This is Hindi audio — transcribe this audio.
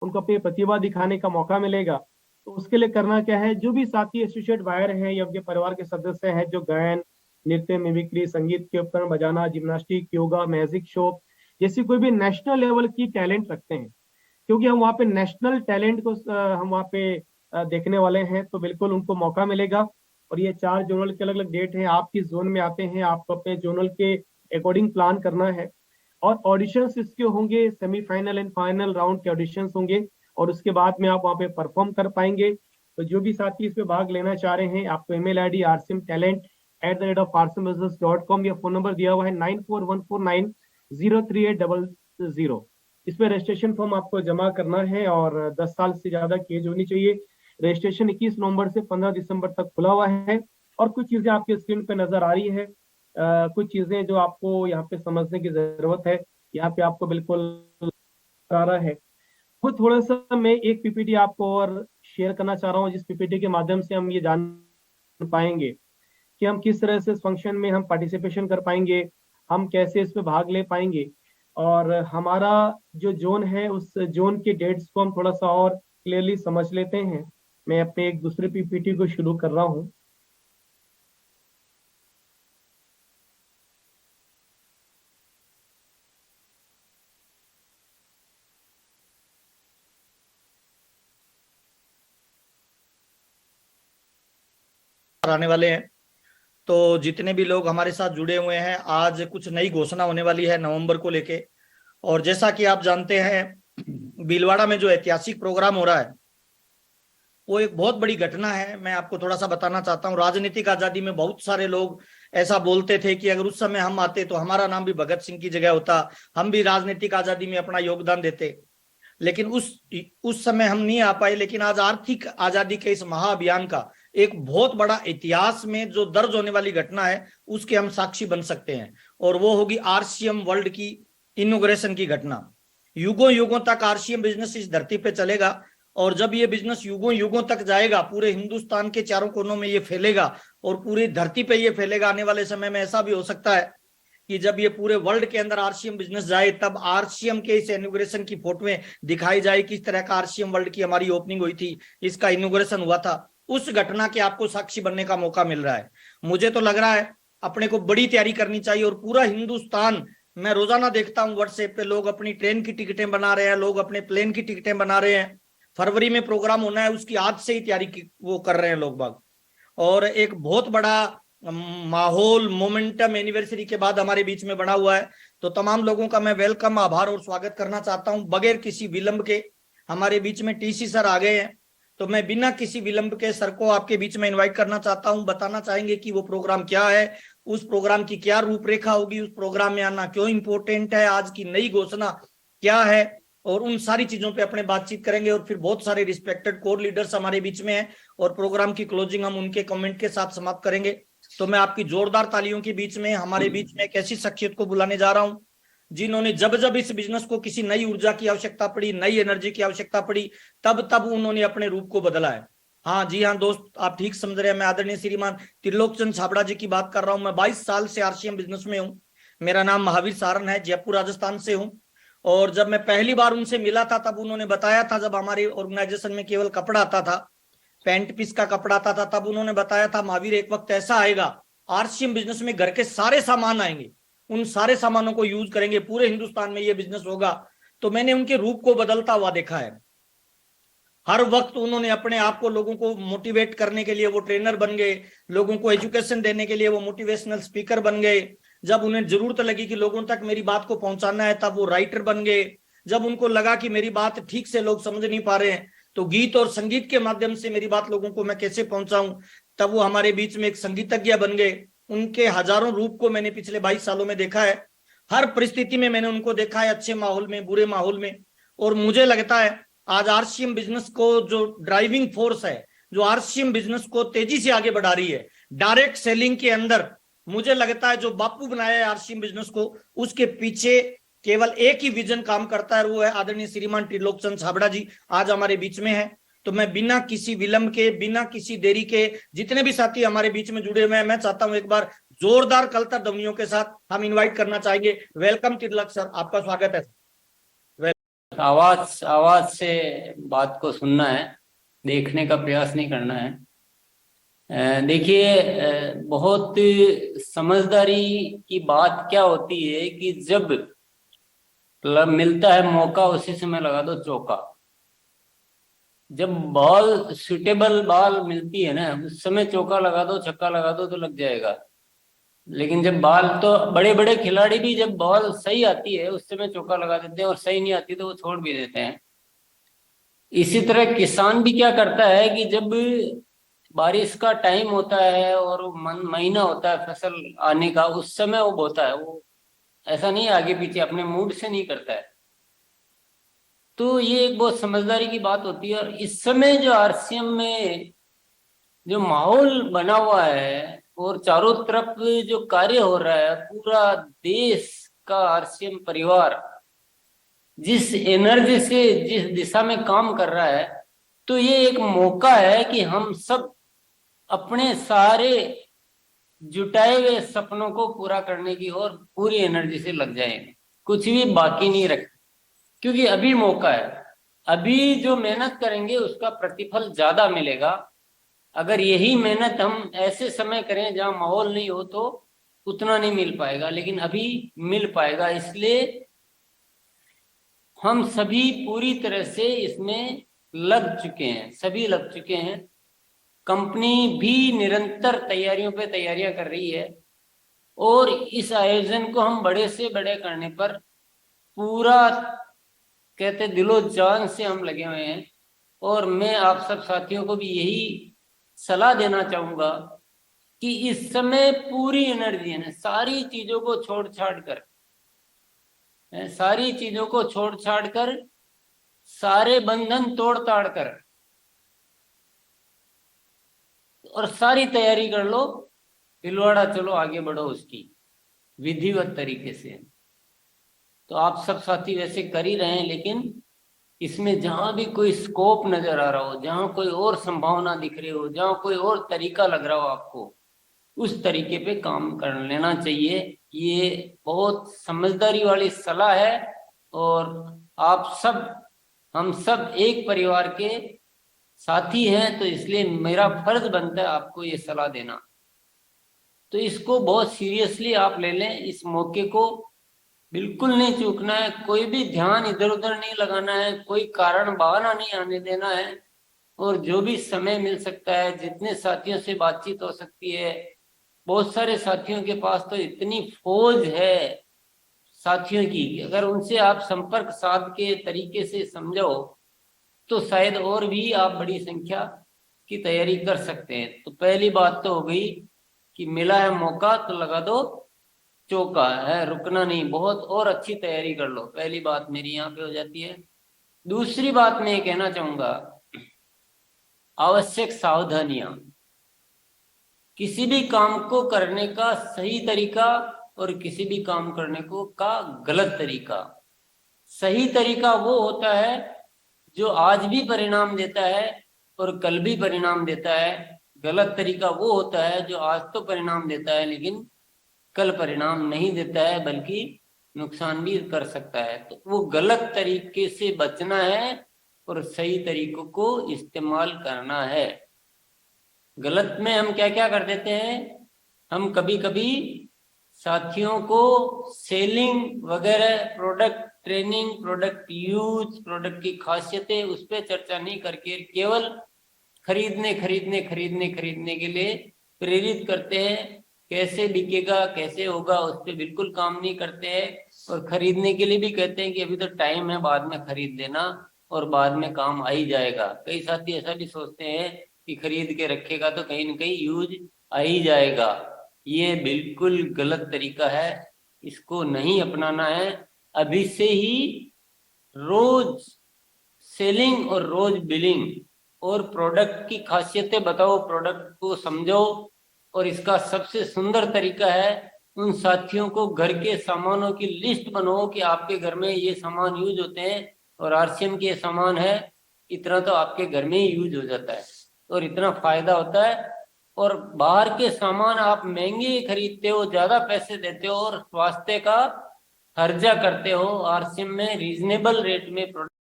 उनको अपनी प्रतिभा दिखाने का मौका मिलेगा। तो उसके लिए करना क्या है, जो भी साथी एसोसिएट वायर हैं या उनके परिवार के सदस्य हैं जो गायन, नृत्य, मिमिक्री, संगीत के उपकरण बजाना, जिम्नास्टिक, योगा, मैजिक शो जैसी कोई भी नेशनल लेवल की टैलेंट रखते हैं, क्योंकि हम वहाँ पे नेशनल टैलेंट को हम वहाँ पे देखने वाले हैं, तो बिल्कुल उनको मौका मिलेगा। और ये 4 जोनल के अलग अलग डेट हैं, आप किस जोन में आते हैं आपको अपने जोनल के अकॉर्डिंग प्लान करना है। और ऑडिशंस इसके होंगे, सेमीफाइनल एंड फाइनल राउंड के ऑडिशंस होंगे, और उसके बाद में आप वहाँ पे परफॉर्म कर पाएंगे। तो जो भी साथी इसमें भाग लेना चाह रहे हैं, आपको ईमेल आईडी rsimtalent@rcmbusiness.com या फोन नंबर दिया हुआ है 9414903800। इसमें रजिस्ट्रेशन फॉर्म आपको जमा करना है और 10 साल से ज्यादा की एज होनी चाहिए। रजिस्ट्रेशन 21 नवंबर से 15 दिसंबर तक खुला हुआ है। और कुछ चीजें आपके स्क्रीन पे नजर आ रही है, कुछ चीजें जो आपको यहाँ पे समझने की जरूरत है, यहाँ पे आपको बिल्कुल आ रहा है। वो थोड़ा सा मैं एक पीपीटी आपको और शेयर करना चाह रहा हूँ, जिस पीपीटी के माध्यम से हम ये जान पाएंगे कि हम किस तरह से इस फंक्शन में हम पार्टिसिपेशन कर पाएंगे, हम कैसे इसमें भाग ले पाएंगे, और हमारा जो जोन है उस जोन के डेट्स को हम थोड़ा सा और क्लियरली समझ लेते हैं। मैं अपने एक दूसरे पीपीटी को शुरू कर रहा हूँ। आने वाले हैं। तो जितने भी लोग हमारे साथ जुड़े हुए हैं, आज कुछ नई घोषणा होने वाली है नवंबर को लेके। और जैसा कि आप जानते हैं, भीलवाड़ा में जो ऐतिहासिक प्रोग्राम हो रहा है वो एक बहुत बड़ी घटना है। मैं आपको थोड़ा सा बताना चाहता हूँ। राजनीतिक आजादी में बहुत सारे लोग ऐसा बोलते थे कि अगर उस समय हम आते तो हमारा नाम भी भगत सिंह की जगह होता, हम भी राजनीतिक आजादी में अपना योगदान देते। लेकिन उस समय हम नहीं आ पाए। लेकिन आज आर्थिक आजादी के इस महाअभियान का एक बहुत बड़ा इतिहास में जो दर्ज होने वाली घटना है उसके हम साक्षी बन सकते हैं, और वो होगी आरसीएम वर्ल्ड की इनॉग्रेशन की घटना। युगों युगों तक आरसीएम बिजनेस इस धरती पे चलेगा, और जब ये बिजनेस युगों युगों तक जाएगा, पूरे हिंदुस्तान के चारों कोनों में ये फैलेगा और पूरी धरती पे ये फैलेगा। आने वाले समय में ऐसा भी हो सकता है कि जब ये पूरे वर्ल्ड के अंदर आरसीएम बिजनेस जाए, तब आरसीएम के इस इनॉग्रेशन की फोटोएं दिखाई जाए, किस तरह का आरसीएम वर्ल्ड की हमारी ओपनिंग हुई थी, इसका इनॉग्रेशन हुआ था। उस घटना के आपको साक्षी बनने का मौका मिल रहा है। मुझे तो लग रहा है अपने को बड़ी तैयारी करनी चाहिए। और पूरा हिंदुस्तान, मैं रोजाना देखता हूँ व्हाट्सएप पे लोग अपनी ट्रेन की टिकटें बना रहे हैं, लोग अपने प्लेन की टिकटें बना रहे हैं। फरवरी में प्रोग्राम होना है, उसकी आज से ही तैयारी वो कर रहे हैं लोग बाग। और एक बहुत बड़ा माहौल मोमेंटम एनिवर्सरी के बाद हमारे बीच में बना हुआ है। तो तमाम लोगों का मैं वेलकम, आभार और स्वागत करना चाहता हूं। बगैर किसी विलंब के हमारे बीच में टीसी सर आ गए हैं, तो मैं बिना किसी विलंब के सर को आपके बीच में इनवाइट करना चाहता हूं। बताना चाहेंगे कि वो प्रोग्राम क्या है, उस प्रोग्राम की क्या रूपरेखा होगी, उस प्रोग्राम में आना क्यों इंपॉर्टेंट है, आज की नई घोषणा क्या है, और उन सारी चीजों पे अपने बातचीत करेंगे। और फिर बहुत सारे रिस्पेक्टेड कोर लीडर्स हमारे बीच में हैं, और प्रोग्राम की क्लोजिंग हम उनके कमेंट के साथ समाप्त करेंगे। तो मैं आपकी जोरदार तालियों के बीच में हमारे बीच में एक ऐसी शख्सियत को बुलाने जा रहा हूं जिन्होंने जब जब इस बिजनेस को किसी नई ऊर्जा की आवश्यकता पड़ी, नई एनर्जी की आवश्यकता पड़ी, तब तब उन्होंने अपने रूप को बदला है। हाँ जी हाँ दोस्त, आप ठीक समझ रहे हैं। मैं आदरणीय श्रीमान त्रिलोकचंद छाबड़ा जी की बात कर रहा हूं। मैं 22 साल से आरसीएम बिजनेस में हूं। मेरा नाम महावीर सारन है, जयपुर राजस्थान से हूं। और जब मैं पहली बार उनसे मिला था, तब उन्होंने बताया था, जब हमारे ऑर्गेनाइजेशन में केवल कपड़ा आता था, पैंट पीस का कपड़ा आता था, तब उन्होंने बताया था, महावीर एक वक्त ऐसा आएगा आरसीएम बिजनेस में घर के सारे सामान आएंगे, उन सारे सामानों को यूज करेंगे, पूरे हिंदुस्तान में ये बिजनेस होगा। तो मैंने उनके रूप को बदलता हुआ देखा है। हर वक्त उन्होंने अपने आप को, लोगों को मोटिवेट करने के लिए वो ट्रेनर बन गए, लोगों को एजुकेशन देने के लिए वो मोटिवेशनल स्पीकर बन गए। जब उन्हें जरूरत लगी कि लोगों तक मेरी बात को पहुंचाना है, तब वो राइटर बन गए। जब उनको लगा कि मेरी बात ठीक से लोग समझ नहीं पा रहे हैं, तो गीत और संगीत के माध्यम से मेरी बात लोगों को मैं कैसे पहुंचाऊं, तब वो हमारे बीच में एक संगीतज्ञ बन गए। उनके हजारों रूप को मैंने पिछले 22 सालों में देखा है। हर परिस्थिति में मैंने उनको देखा है, अच्छे माहौल में, बुरे माहौल में। और मुझे लगता है आज आरसीएम बिजनेस को जो ड्राइविंग फोर्स है, जो आरसीएम बिजनेस को तेजी से आगे बढ़ा रही है डायरेक्ट सेलिंग के अंदर, मुझे लगता है जो बापू बनाया है आरसीएम बिजनेस को, उसके पीछे केवल एक ही विजन काम करता है, और वो है आदरणीय श्रीमान त्रिलोकचंद छाबड़ा जी आज हमारे बीच में है। तो मैं बिना किसी विलंब के, बिना किसी देरी के, जितने भी साथी हमारे बीच में जुड़े हुए हैं, मैं चाहता हूं एक बार जोरदार कलतर ध्वनियों के साथ हम इनवाइट करना चाहेंगे। वेलकम तिलक सर, आपका स्वागत है। आवाज आवाज से बात को सुनना है, देखने का प्रयास नहीं करना है। देखिए, बहुत समझदारी की बात क्या होती है कि जब मिलता है मौका उसी समय लगा दो चौका। जब बॉल सुटेबल बॉल मिलती है ना, उस समय चौका लगा दो, छक्का लगा दो तो लग जाएगा। लेकिन जब बॉल, तो बड़े बड़े खिलाड़ी भी जब बॉल सही आती है उस समय चौका लगा देते हैं, और सही नहीं आती तो वो छोड़ भी देते हैं। इसी तरह किसान भी क्या करता है कि जब बारिश का टाइम होता है और महीना होता है फसल आने का, उस समय वो बोता है। वो ऐसा नहीं आगे पीछे अपने मूड से नहीं करता है। तो ये एक बहुत समझदारी की बात होती है। और इस समय जो आरसीएम में जो माहौल बना हुआ है और चारों तरफ जो कार्य हो रहा है, पूरा देश का आरसीएम परिवार जिस एनर्जी से जिस दिशा में काम कर रहा है, तो ये एक मौका है कि हम सब अपने सारे जुटाए हुए सपनों को पूरा करने की ओर पूरी एनर्जी से लग जाएं, कुछ भी बाकी नहीं रखें। क्योंकि अभी मौका है, अभी जो मेहनत करेंगे उसका प्रतिफल ज्यादा मिलेगा। अगर यही मेहनत हम ऐसे समय करें जहां माहौल नहीं हो तो उतना नहीं मिल पाएगा, लेकिन अभी मिल पाएगा। इसलिए हम सभी पूरी तरह से इसमें लग चुके हैं, सभी लग चुके हैं। कंपनी भी निरंतर तैयारियों पे तैयारियां कर रही है, और इस आयोजन को हम बड़े से बड़े करने पर पूरा कहते दिलो जान से हम लगे हुए हैं। और मैं आप सब साथियों को भी यही सलाह देना चाहूंगा कि इस समय पूरी एनर्जी है ना, सारी चीजों को छोड़ छाड़ कर, सारी चीजों को छोड़ छाड़ कर, सारे बंधन तोड़ ताड़ कर और सारी तैयारी कर लो, भीलवाड़ा चलो आगे बढ़ो उसकी विधिवत तरीके से। तो आप सब साथी वैसे कर ही रहे हैं, लेकिन इसमें जहां भी कोई स्कोप नजर आ रहा हो, जहां कोई और संभावना दिख रही हो, जहां कोई और तरीका लग रहा हो आपको, उस तरीके पे काम कर लेना चाहिए। ये बहुत समझदारी वाली सलाह है। और आप सब, हम सब एक परिवार के साथी हैं, तो इसलिए मेरा फर्ज बनता है आपको ये सलाह देना। तो इसको बहुत सीरियसली आप ले लें, इस मौके को बिल्कुल नहीं चूकना है, कोई भी ध्यान इधर उधर नहीं लगाना है, कोई कारण बहाना नहीं आने देना है। और जो भी समय मिल सकता है, जितने साथियों से बातचीत हो सकती है, बहुत सारे साथियों के पास तो इतनी फौज है साथियों की, अगर उनसे आप संपर्क साध के तरीके से समझो तो शायद और भी आप बड़ी संख्या की तैयारी कर सकते हैं। तो पहली बात तो हो गई कि मिला है मौका तो लगा दो चौका, है रुकना नहीं, बहुत और अच्छी तैयारी कर लो। पहली बात मेरी यहाँ पे हो जाती है। दूसरी बात मैं ये कहना चाहूंगा, आवश्यक सावधानियां। किसी भी काम को करने का सही तरीका और किसी भी काम करने को का गलत तरीका। सही तरीका वो होता है जो आज भी परिणाम देता है और कल भी परिणाम देता है। गलत तरीका वो होता है जो आज तो परिणाम देता है लेकिन कल परिणाम नहीं देता है, बल्कि नुकसान भी कर सकता है। तो वो गलत तरीके से बचना है और सही तरीकों को इस्तेमाल करना है। गलत में हम क्या क्या कर देते हैं, हम कभी कभी साथियों को सेलिंग वगैरह, product training, product use, product की खासियतें, उस पर चर्चा नहीं करके केवल खरीदने खरीदने खरीदने खरीदने के लिए प्रेरित करते हैं। कैसे बिकेगा, कैसे होगा, उस पर बिल्कुल काम नहीं करते हैं। और खरीदने के लिए भी कहते हैं कि अभी तो टाइम है, बाद में खरीद लेना और बाद में काम आ ही जाएगा। कई साथी ऐसा भी सोचते हैं कि खरीद के रखेगा तो कहीं ना कहीं यूज आ ही जाएगा। ये बिल्कुल गलत तरीका है, इसको नहीं अपनाना है। अभी से ही रोज सेलिंग और रोज बिलिंग और प्रोडक्ट की खासियतें बताओ, प्रोडक्ट को समझो। और इसका सबसे सुंदर तरीका है, उन साथियों को घर के सामानों की लिस्ट बनाओ कि आपके घर में ये सामान यूज होते हैं और आरसीएम के सामान है, इतना तो आपके घर में ही यूज हो जाता है और इतना फायदा होता है। और बाहर के सामान आप महंगे खरीदते हो, ज्यादा पैसे देते हो और स्वास्थ्य का खर्चा करते हो और सिम में रीजनेबल रेट में